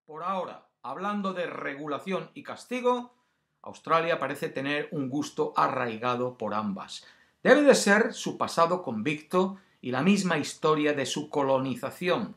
Por ahora, hablando de regulación y castigo, Australia parece tener un gusto arraigado por ambas. Debe de ser su pasado convicto y la misma historia de su colonización.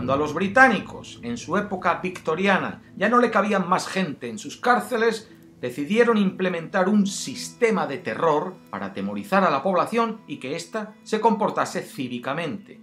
Cuando a los británicos, en su época victoriana, ya no le cabían más gente en sus cárceles, decidieron implementar un sistema de terror para atemorizar a la población y que ésta se comportase cívicamente.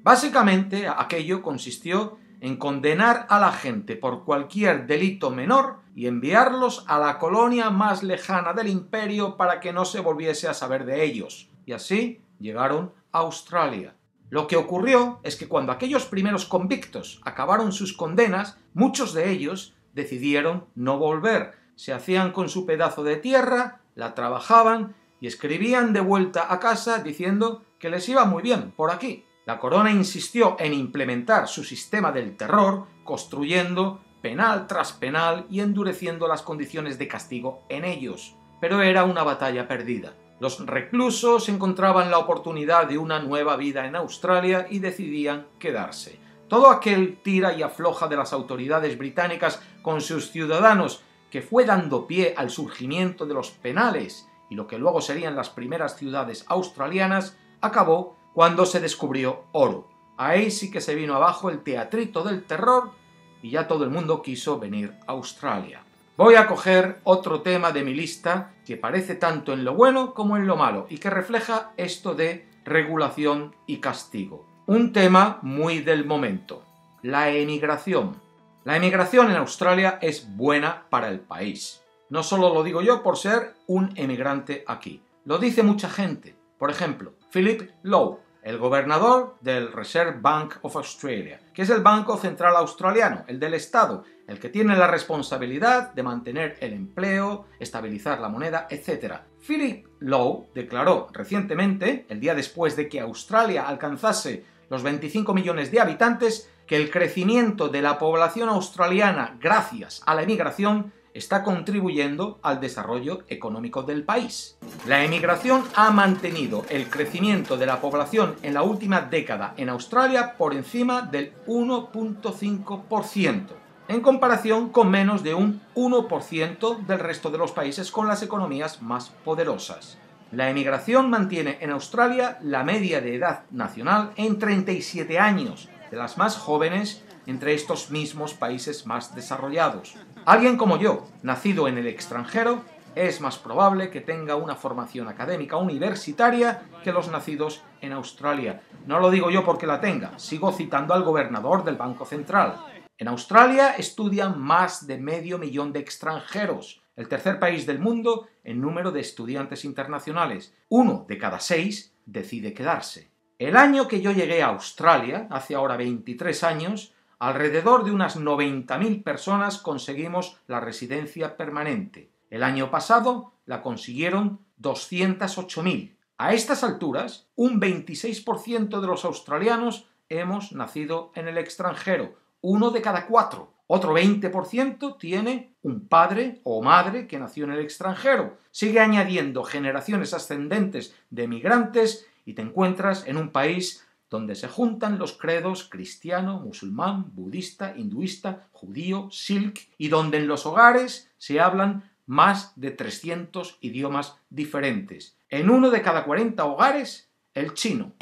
Básicamente, aquello consistió en condenar a la gente por cualquier delito menor y enviarlos a la colonia más lejana del imperio para que no se volviese a saber de ellos. Y así llegaron a Australia. Lo que ocurrió es que cuando aquellos primeros convictos acabaron sus condenas, muchos de ellos decidieron no volver. Se hacían con su pedazo de tierra, la trabajaban y escribían de vuelta a casa diciendo que les iba muy bien por aquí. La corona insistió en implementar su sistema del terror, construyendo penal tras penal y endureciendo las condiciones de castigo en ellos. Pero era una batalla perdida. Los reclusos encontraban la oportunidad de una nueva vida en Australia y decidían quedarse. Todo aquel tira y afloja de las autoridades británicas con sus ciudadanos que fue dando pie al surgimiento de los penales y lo que luego serían las primeras ciudades australianas, acabó cuando se descubrió oro. Ahí sí que se vino abajo el teatrito del terror y ya todo el mundo quiso venir a Australia. Voy a coger otro tema de mi lista que parece tanto en lo bueno como en lo malo y que refleja esto de regulación y castigo. Un tema muy del momento, la emigración. La emigración en Australia es buena para el país. No solo lo digo yo por ser un emigrante aquí, lo dice mucha gente. Por ejemplo, Philip Lowe, el gobernador del Reserve Bank of Australia, que es el banco central australiano, el del Estado, el que tiene la responsabilidad de mantener el empleo, estabilizar la moneda, etc. Philip Lowe declaró recientemente, el día después de que Australia alcanzase los 25 millones de habitantes, que el crecimiento de la población australiana gracias a la emigración está contribuyendo al desarrollo económico del país. La emigración ha mantenido el crecimiento de la población en la última década en Australia por encima del 1,5%, en comparación con menos de un 1% del resto de los países con las economías más poderosas. La emigración mantiene en Australia la media de edad nacional en 37 años, de las más jóvenes entre estos mismos países más desarrollados. Alguien como yo, nacido en el extranjero, es más probable que tenga una formación académica universitaria que los nacidos en Australia. No lo digo yo porque la tenga, sigo citando al gobernador del Banco Central. En Australia estudian más de 500.000 de extranjeros, el tercer país del mundo en número de estudiantes internacionales. 1 de cada 6 decide quedarse. El año que yo llegué a Australia, hace ahora 23 años, alrededor de unas 90.000 personas conseguimos la residencia permanente. El año pasado la consiguieron 208.000. A estas alturas, un 26% de los australianos hemos nacido en el extranjero, 1 de cada 4. Otro 20% tiene un padre o madre que nació en el extranjero. Sigue añadiendo generaciones ascendentes de migrantes y te encuentras en un país donde se juntan los credos cristiano, musulmán, budista, hinduista, judío, sikh, y donde en los hogares se hablan más de 300 idiomas diferentes. En 1 de cada 40 hogares, el chino.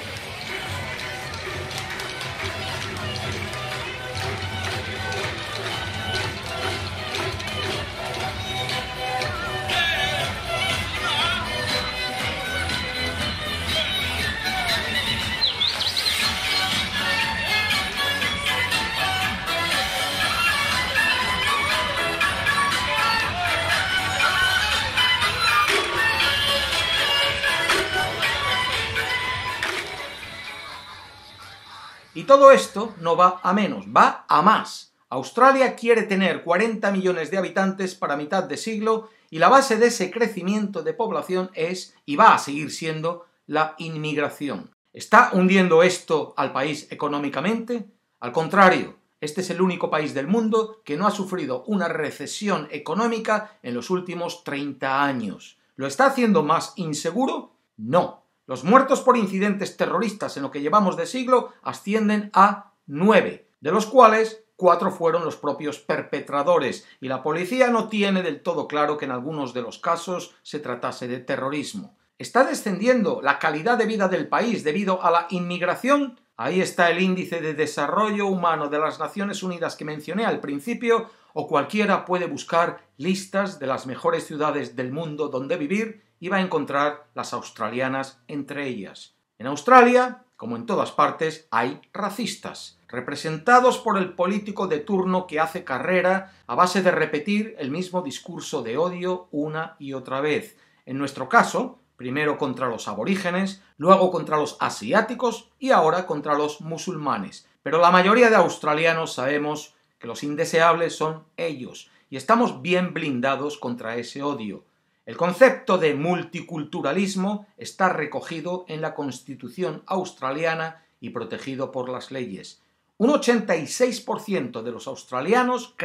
Y todo esto no va a menos, va a más. Australia quiere tener 40 millones de habitantes para mitad de siglo y la base de ese crecimiento de población es, y va a seguir siendo, la inmigración. ¿Está hundiendo esto al país económicamente? Al contrario, este es el único país del mundo que no ha sufrido una recesión económica en los últimos 30 años. ¿Lo está haciendo más inseguro? No. Los muertos por incidentes terroristas en lo que llevamos de siglo ascienden a 9, de los cuales 4 fueron los propios perpetradores, y la policía no tiene del todo claro que en algunos de los casos se tratase de terrorismo. ¿Está descendiendo la calidad de vida del país debido a la inmigración? Ahí está el índice de desarrollo humano de las Naciones Unidas que mencioné al principio, o cualquiera puede buscar listas de las mejores ciudades del mundo donde vivir y va a encontrar las australianas entre ellas. En Australia, como en todas partes, hay racistas, representados por el político de turno que hace carrera a base de repetir el mismo discurso de odio una y otra vez. En nuestro caso, primero contra los aborígenes, luego contra los asiáticos y ahora contra los musulmanes. Pero la mayoría de australianos sabemos que los indeseables son ellos y estamos bien blindados contra ese odio. El concepto de multiculturalismo está recogido en la Constitución australiana y protegido por las leyes. Un 86% de los australianos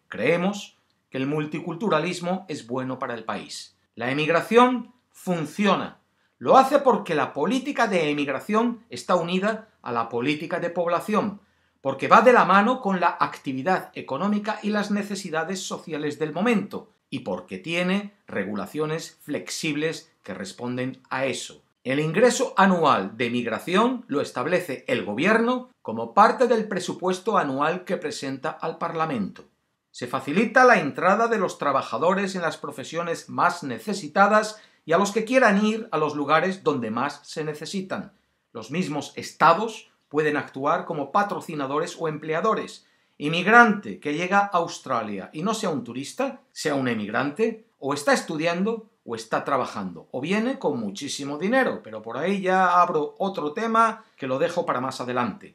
creemos que el multiculturalismo es bueno para el país. La emigración funciona. Lo hace porque la política de emigración está unida a la política de población, porque va de la mano con la actividad económica y las necesidades sociales del momento, y porque tiene regulaciones flexibles que responden a eso. El ingreso anual de migración lo establece el gobierno como parte del presupuesto anual que presenta al Parlamento. Se facilita la entrada de los trabajadores en las profesiones más necesitadas y a los que quieran ir a los lugares donde más se necesitan. Los mismos estados pueden actuar como patrocinadores o empleadores. Inmigrante que llega a Australia y no sea un turista, sea un emigrante, o está estudiando o está trabajando, o viene con muchísimo dinero, pero por ahí ya abro otro tema que lo dejo para más adelante.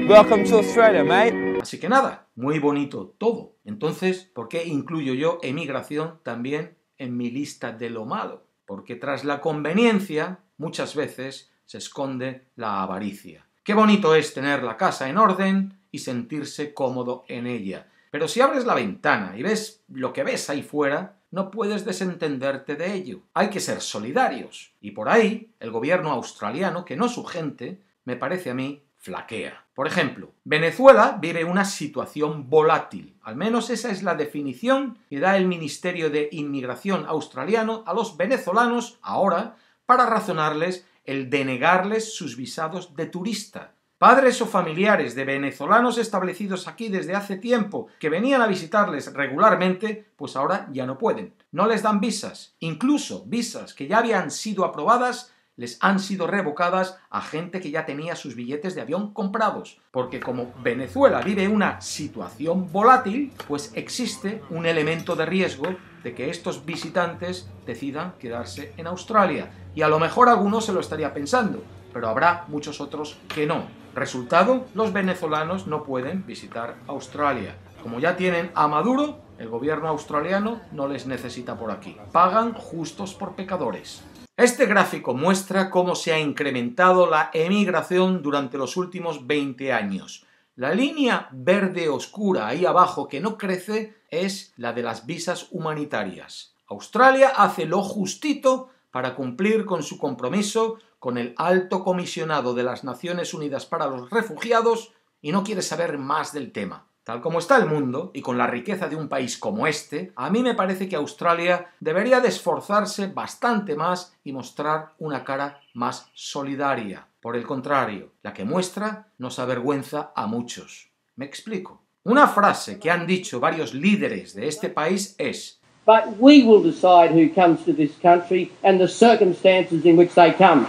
Welcome to Australia, mate. Así que nada, muy bonito todo. Entonces, ¿por qué incluyo yo emigración también en mi lista de lo malo? Porque tras la conveniencia, muchas veces se esconde la avaricia. Qué bonito es tener la casa en orden y sentirse cómodo en ella. Pero si abres la ventana y ves lo que ves ahí fuera, no puedes desentenderte de ello. Hay que ser solidarios. Y por ahí, el gobierno australiano, que no su gente, me parece a mí, flaquea. Por ejemplo, Venezuela vive una situación volátil. Al menos esa es la definición que da el Ministerio de Inmigración australiano a los venezolanos ahora para razonarles el denegarles sus visados de turista. Padres o familiares de venezolanos establecidos aquí desde hace tiempo que venían a visitarles regularmente, pues ahora ya no pueden. No les dan visas. Incluso visas que ya habían sido aprobadas les han sido revocadas a gente que ya tenía sus billetes de avión comprados, porque como Venezuela vive una situación volátil, pues existe un elemento de riesgo de que estos visitantes decidan quedarse en Australia, y a lo mejor alguno se lo estaría pensando, pero habrá muchos otros que no. Resultado, los venezolanos no pueden visitar Australia. Como ya tienen a Maduro, el gobierno australiano no les necesita por aquí. Pagan justos por pecadores. Este gráfico muestra cómo se ha incrementado la emigración durante los últimos 20 años. La línea verde oscura ahí abajo que no crece es la de las visas humanitarias. Australia hace lo justito para cumplir con su compromiso con el Alto Comisionado de las Naciones Unidas para los Refugiados y no quiere saber más del tema. Tal como está el mundo, y con la riqueza de un país como este, a mí me parece que Australia debería de esforzarse bastante más y mostrar una cara más solidaria. Por el contrario, la que muestra nos avergüenza a muchos. ¿Me explico? Una frase que han dicho varios líderes de este país es: But we will decide who comes to this country and the circumstances in which they come.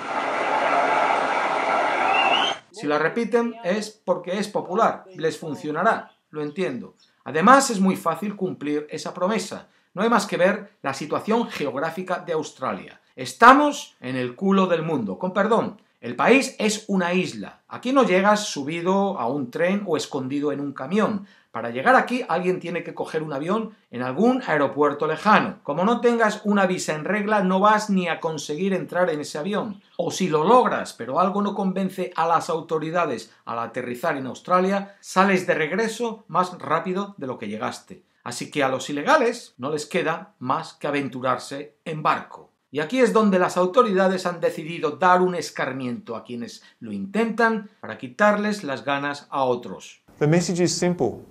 Si la repiten es porque es popular, les funcionará. Lo entiendo. Además, es muy fácil cumplir esa promesa. No hay más que ver la situación geográfica de Australia. Estamos en el culo del mundo, con perdón. El país es una isla. Aquí no llegas subido a un tren o escondido en un camión. Para llegar aquí alguien tiene que coger un avión en algún aeropuerto lejano. Como no tengas una visa en regla, no vas ni a conseguir entrar en ese avión. O si lo logras, pero algo no convence a las autoridades al aterrizar en Australia, sales de regreso más rápido de lo que llegaste. Así que a los ilegales no les queda más que aventurarse en barco. Y aquí es donde las autoridades han decidido dar un escarmiento a quienes lo intentan para quitarles las ganas a otros. The message is simple.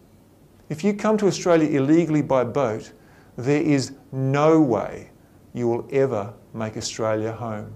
If you come to Australia illegally by boat, there is no way you will ever make Australia home.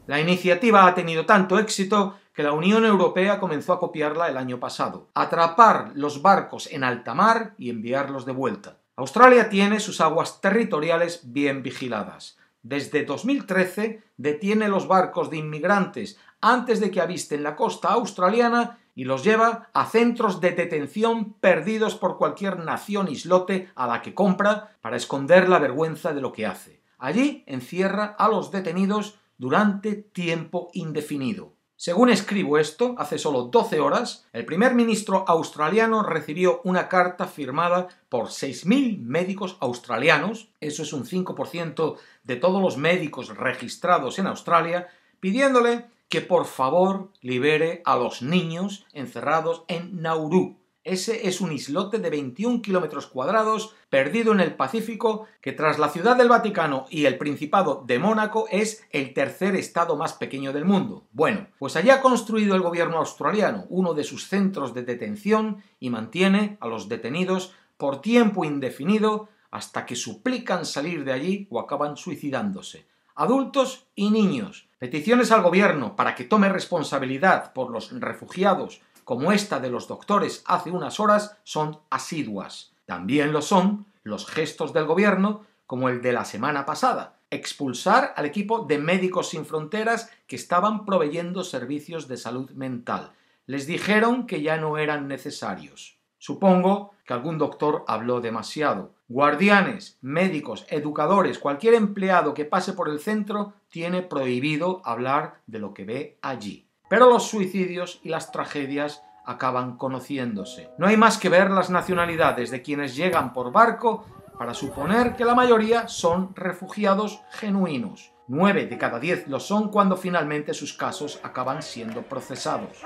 La iniciativa ha tenido tanto éxito que la Unión Europea comenzó a copiarla el año pasado. Atrapar los barcos en alta mar y enviarlos de vuelta. Australia tiene sus aguas territoriales bien vigiladas. Desde 2013 detiene los barcos de inmigrantes antes de que avisten la costa australiana y los lleva a centros de detención perdidos por cualquier nación islote a la que compra para esconder la vergüenza de lo que hace. Allí encierra a los detenidos durante tiempo indefinido. Según escribo esto, hace solo 12 horas, el primer ministro australiano recibió una carta firmada por 6.000 médicos australianos, eso es un 5% de todos los médicos registrados en Australia, pidiéndole que por favor libere a los niños encerrados en Nauru. Ese es un islote de 21 kilómetros cuadrados perdido en el Pacífico que tras la Ciudad del Vaticano y el Principado de Mónaco es el tercer estado más pequeño del mundo. Bueno, pues allí ha construido el gobierno australiano uno de sus centros de detención y mantiene a los detenidos por tiempo indefinido hasta que suplican salir de allí o acaban suicidándose. Adultos y niños. Peticiones al gobierno para que tome responsabilidad por los refugiados como esta de los doctores hace unas horas, son asiduas. También lo son los gestos del gobierno, como el de la semana pasada, expulsar al equipo de Médicos Sin Fronteras que estaban proveyendo servicios de salud mental. Les dijeron que ya no eran necesarios. Supongo que algún doctor habló demasiado. Guardianes, médicos, educadores, cualquier empleado que pase por el centro tiene prohibido hablar de lo que ve allí. Pero los suicidios y las tragedias acaban conociéndose. No hay más que ver las nacionalidades de quienes llegan por barco para suponer que la mayoría son refugiados genuinos. 9 de cada 10 lo son cuando finalmente sus casos acaban siendo procesados.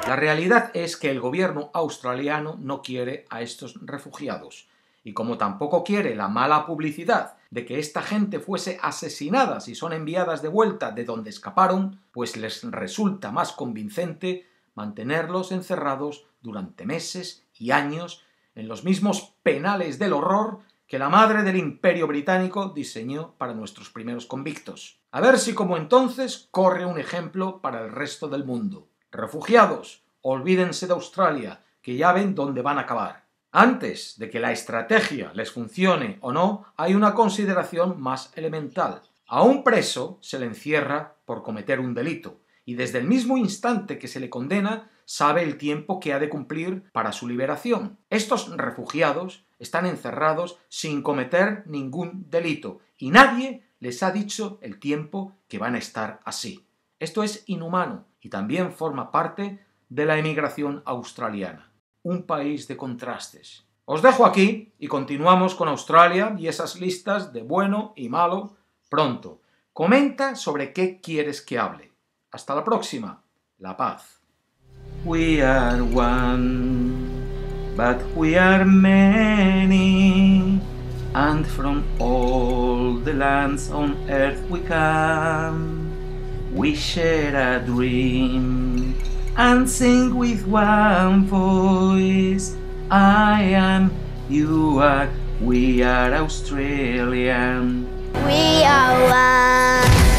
La realidad es que el gobierno australiano no quiere a estos refugiados. Y como tampoco quiere la mala publicidad de que esta gente fuese asesinada si son enviadas de vuelta de donde escaparon, pues les resulta más convincente mantenerlos encerrados durante meses y años en los mismos penales del horror que la madre del Imperio Británico diseñó para nuestros primeros convictos. A ver si como entonces corre un ejemplo para el resto del mundo. Refugiados, olvídense de Australia, que ya ven dónde van a acabar. Antes de que la estrategia les funcione o no, hay una consideración más elemental. A un preso se le encierra por cometer un delito, y desde el mismo instante que se le condena, sabe el tiempo que ha de cumplir para su liberación. Estos refugiados están encerrados sin cometer ningún delito, y nadie les ha dicho el tiempo que van a estar así. Esto es inhumano, y también forma parte de la emigración australiana. Un país de contrastes. Os dejo aquí y continuamos con Australia y esas listas de bueno y malo pronto. Comenta sobre qué quieres que hable. Hasta la próxima. La paz. We are one, but we are many, and from all the lands on earth we come. We share a dream and sing with one voice. I am, you are, we are Australian. We are one.